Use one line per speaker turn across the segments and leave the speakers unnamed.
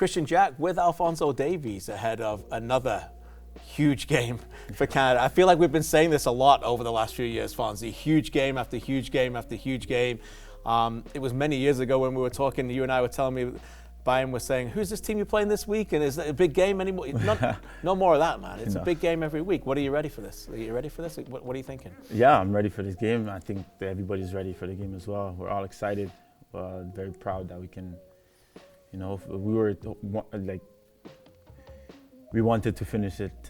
Christian Jack with Alphonso Davies ahead of another huge game for Canada. I feel like we've been saying this a lot over the last few years, Fonzie. Huge game after huge game after huge game. It was many years ago when we were talking, you and I were telling me, Bayern was saying, who's this team you're playing this week? And is it a big game anymore? No more of that, man. It's a big game every week. What are you ready for this? Are you ready for this? What are you thinking?
Yeah, I'm ready for this game. I think that everybody's ready for the game as well. We're all excited. Very proud that we can, we were we wanted to finish it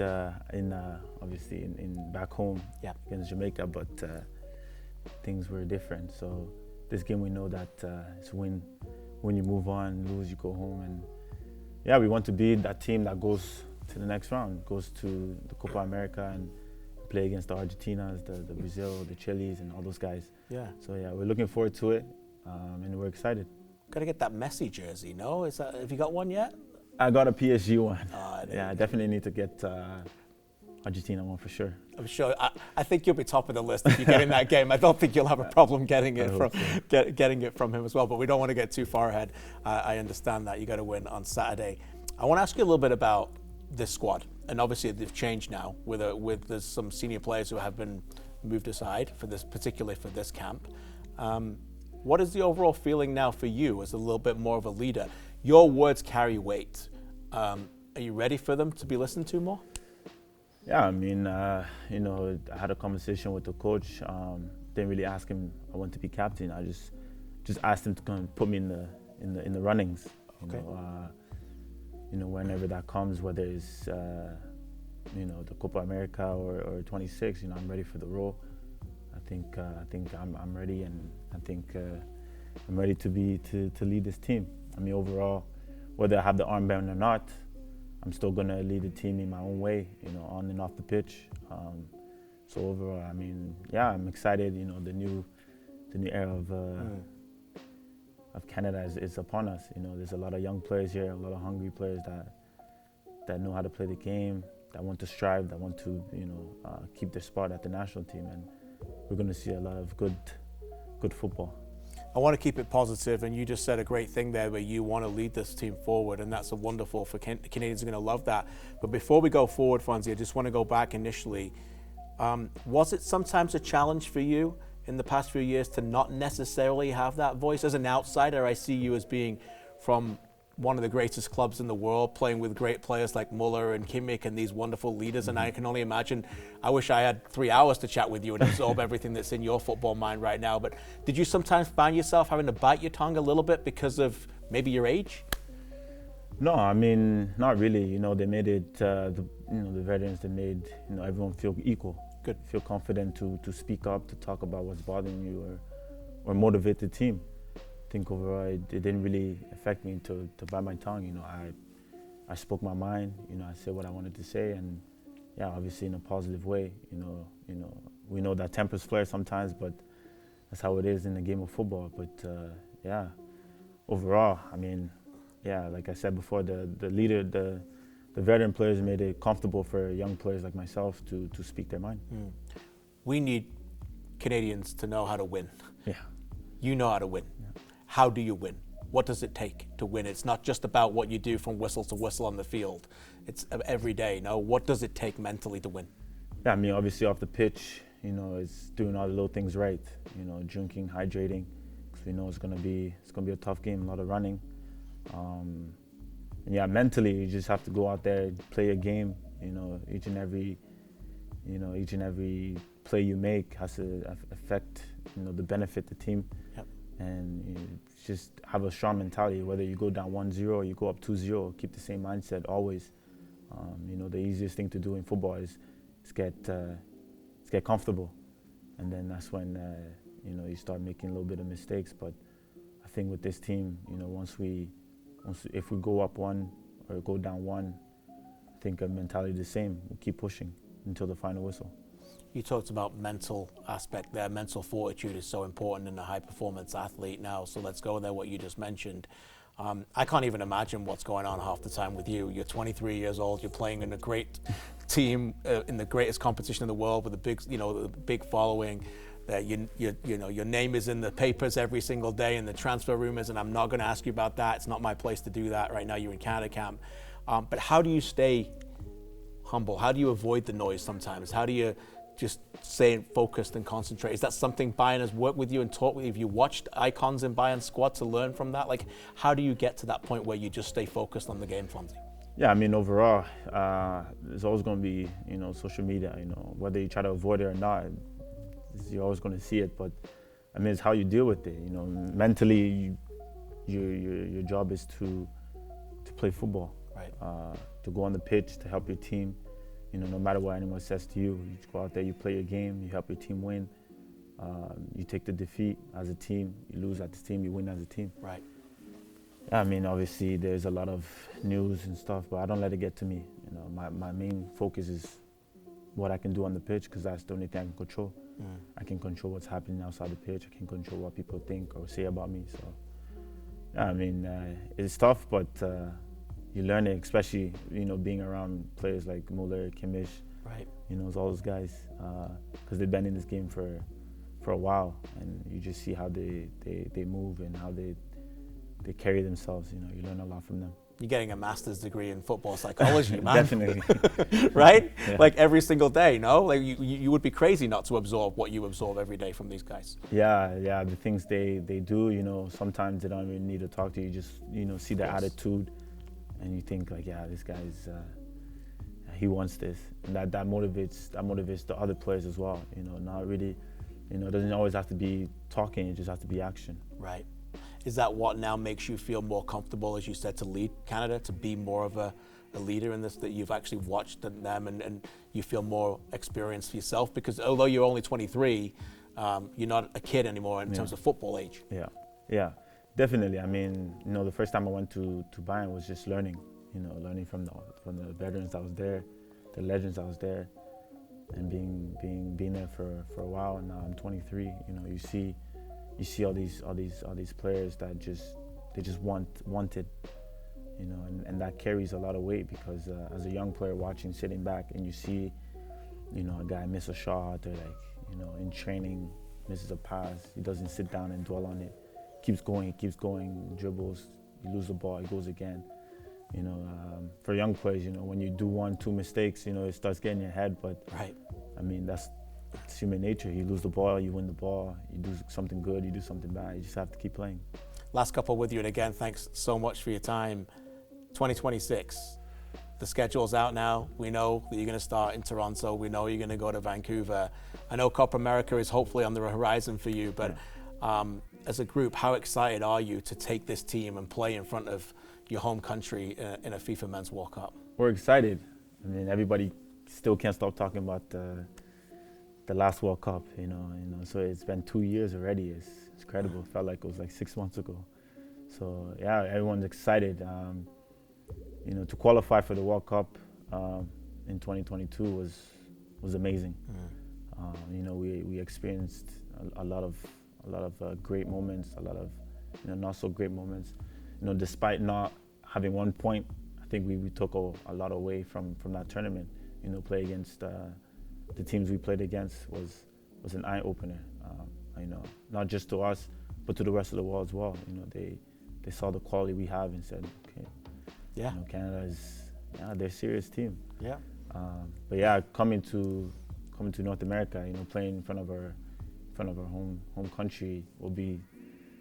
obviously in back home against Jamaica, but things were different. So this game, we know that it's win. When you move on, lose, you go home. And yeah, we want to be that team that goes to the next round, goes to the Copa America and play against the Argentinas, the Brazil, the Chiles, and all those guys. Yeah. So yeah, we're looking forward to it, and we're excited.
Got to get that Messi jersey, no? Have you got one yet?
I got a PSG one. Yeah, I definitely need to get Argentina one for sure.
I'm sure. I think you'll be top of the list if you get in that game. I don't think you'll have a problem getting it from him as well. But we don't want to get too far ahead. I understand that you got to win on Saturday. I want to ask you a little bit about this squad, and obviously they've changed now. There's some senior players who have been moved aside for this, particularly for this camp. What is the overall feeling now for you as a little bit more of a leader? Your words carry weight. Are you ready for them to be listened to more?
Yeah, I mean, I had a conversation with the coach. Didn't really ask him I want to be captain. I just asked him to come put me in the runnings. Okay. Whenever that comes, whether it's the Copa America or 26, I'm ready for the role. I think I'm ready, and I think I'm ready to lead this team. I mean, overall, whether I have the armband or not, I'm still gonna lead the team in my own way, on and off the pitch. So overall, I mean, yeah, I'm excited. The new era of Canada is upon us. There's a lot of young players here, a lot of hungry players that know how to play the game, that want to strive, that want to keep their spot at the national team, and we're gonna see a lot of good football.
I want to keep it positive, and you just said a great thing there where you want to lead this team forward, and that's a wonderful for Canadians are going to love that. But before we go forward, Fonzie, I just want to go back initially. Was it sometimes a challenge for you in the past few years to not necessarily have that voice? As an outsider, I see you as being from one of the greatest clubs in the world, playing with great players like Muller and Kimmich and these wonderful leaders. And I can only imagine, I wish I had 3 hours to chat with you and absorb everything that's in your football mind right now. But did you sometimes find yourself having to bite your tongue a little bit because of maybe your age?
No, I mean, not really. They made it, the veterans, they made everyone feel equal.
Good.
Feel confident to speak up, to talk about what's bothering you or motivate the team. I think overall it didn't really affect me to bite my tongue. I spoke my mind. I said what I wanted to say, and yeah, obviously in a positive way. We know that tempers flare sometimes, but that's how it is in the game of football. But yeah, overall, I mean, yeah, like I said before, the leader, the veteran players made it comfortable for young players like myself to speak their mind.
We need Canadians to know how to win.
Yeah.
You know how to win. Yeah. How do you win? What does it take to win? It's not just about what you do from whistle to whistle on the field. It's every day. What does it take mentally to win?
Yeah, I mean, obviously off the pitch, it's doing all the little things right. Drinking, hydrating, because we know it's gonna be a tough game, a lot of running. And yeah, mentally, you just have to go out there, play a game. Each and every play you make has to affect, the benefit the team.
Yep.
And just have a strong mentality, whether you go down 1-0 or you go up 2-0, keep the same mindset always. The easiest thing to do in football is get comfortable. And then that's when, you start making a little bit of mistakes. But I think with this team, if we go up 1 or go down 1, I think our mentality is the same. We'll keep pushing until the final whistle.
You talked about mental aspect there. Mental fortitude is so important in a high-performance athlete now. So let's go there, what you just mentioned. I can't even imagine what's going on half the time with you. You're 23 years old. You're playing in a great team in the greatest competition in the world with a big, big following. Your name is in the papers every single day in the transfer rumors, and I'm not going to ask you about that. It's not my place to do that. Right now, you're in Canada camp. But how do you stay humble? How do you avoid the noise sometimes? How do you just stay focused and concentrate? Is that something Bayern has worked with you and taught with you? Have you watched icons in Bayern squad to learn from that? Like, how do you get to that point where you just stay focused on the game, Fonzie?
Yeah, I mean, overall, there's always going to be, social media, whether you try to avoid it or not, you're always going to see it. But, I mean, it's how you deal with it. Mentally, your job is to play football,
right?
To go on the pitch, to help your team. No matter what anyone says to you, you go out there, you play your game, you help your team win. You take the defeat as a team, you lose as a team, you win as a team.
Right.
I mean, obviously, there's a lot of news and stuff, but I don't let it get to me. My main focus is what I can do on the pitch, because that's the only thing I can control. I can control what's happening outside the pitch. I can control what people think or say about me. So, yeah, I mean, it's tough, but you learn it, especially, being around players like Muller, Kimmich,
right?
All those guys, because they've been in this game for a while, and you just see how they move and how they carry themselves. You learn a lot from them.
You're getting a master's degree in football psychology, man.
Definitely.
Right?
Yeah.
Like every single day, no? Like you would be crazy not to absorb what you absorb every day from these guys.
Yeah. The things they do, sometimes they don't even need to talk to you. You just, see their attitude, and you think like, yeah, this guy's, he wants this. And that motivates the other players as well. Not really, it doesn't always have to be talking, it just has to be action.
Right. Is that what now makes you feel more comfortable, as you said, to lead Canada, to be more of a leader in this, that you've actually watched them and you feel more experienced yourself? Because although you're only 23, you're not a kid anymore in terms of football age.
Yeah, definitely. I mean, the first time I went to Bayern was just learning, learning from the veterans that was there, the legends that was there, and being there for a while. And now I'm 23. You see all these players that they just want it, and that carries a lot of weight, because as a young player sitting back, and you see, a guy miss a shot, or in training misses a pass, he doesn't sit down and dwell on it, keeps going, dribbles, you lose the ball, it goes again. For young players, when you do 1-2 mistakes, it starts getting in your head, but
right.
I mean, it's human nature. You lose the ball, you win the ball, you do something good, you do something bad, you just have to keep playing.
Last couple with you, and again, thanks so much for your time. 2026, the schedule's out now. We know that you're going to start in Toronto. We know you're going to go to Vancouver. I know Copa America is hopefully on the horizon for you, but as a group, how excited are you to take this team and play in front of your home country in a FIFA Men's World Cup?
We're excited. I mean, everybody still can't stop talking about the last World Cup, so it's been 2 years already. It's incredible. It felt like it was like 6 months ago. So yeah, everyone's excited. To qualify for the World Cup in 2022 was amazing. We experienced a lot of great moments, a lot of not so great moments. Despite not having 1 point, I think we took a lot away from that tournament. Play against the teams we played against was an eye-opener. Not just to us, but to the rest of the world as well. They saw the quality we have and said, okay, Canada they're a serious team.
Yeah.
But yeah, coming to North America, playing in front of our home country will be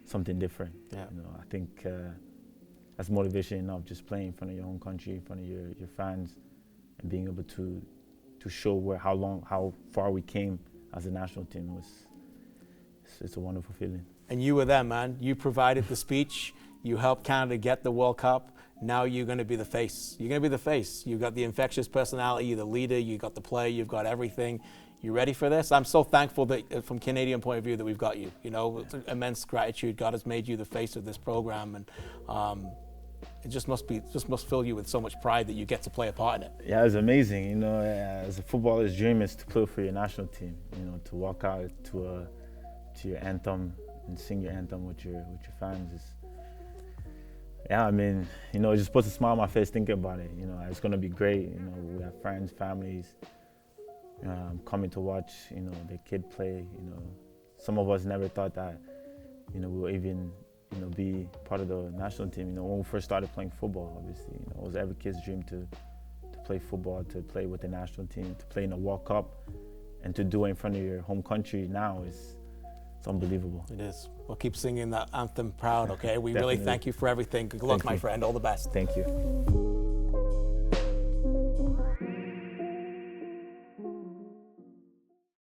something different.
Yeah.
I think that's motivation enough, just playing in front of your home country, in front of your fans, and being able to show how far we came as a national team it's a wonderful feeling.
And you were there, man. You provided the speech. You helped Canada get the World Cup. Now you're going to be the face. You're going to be the face. You've got the infectious personality. You're the leader. You've got the play. You've got everything. You ready for this? I'm so thankful that, from Canadian point of view, that we've got you. It's immense gratitude. God has made you the face of this program, and it just must fill you with so much pride that you get to play a part in it.
Yeah, it's amazing. As a footballer's dream is to play for your national team. To walk out to your anthem and sing your anthem with your fans. Yeah, I mean, it just puts a smile on my face thinking about it. It's gonna be great. We have friends, families coming to watch. Their kid play. some of us never thought that, we will even, be part of the national team. When we first started playing football, obviously, it was every kid's dream to play football, to play with the national team, to play in a World Cup, and to do it in front of your home country now it's unbelievable.
It is. We'll keep singing that anthem proud, okay? We really thank you for everything. Good luck, my friend. All the best.
Thank you.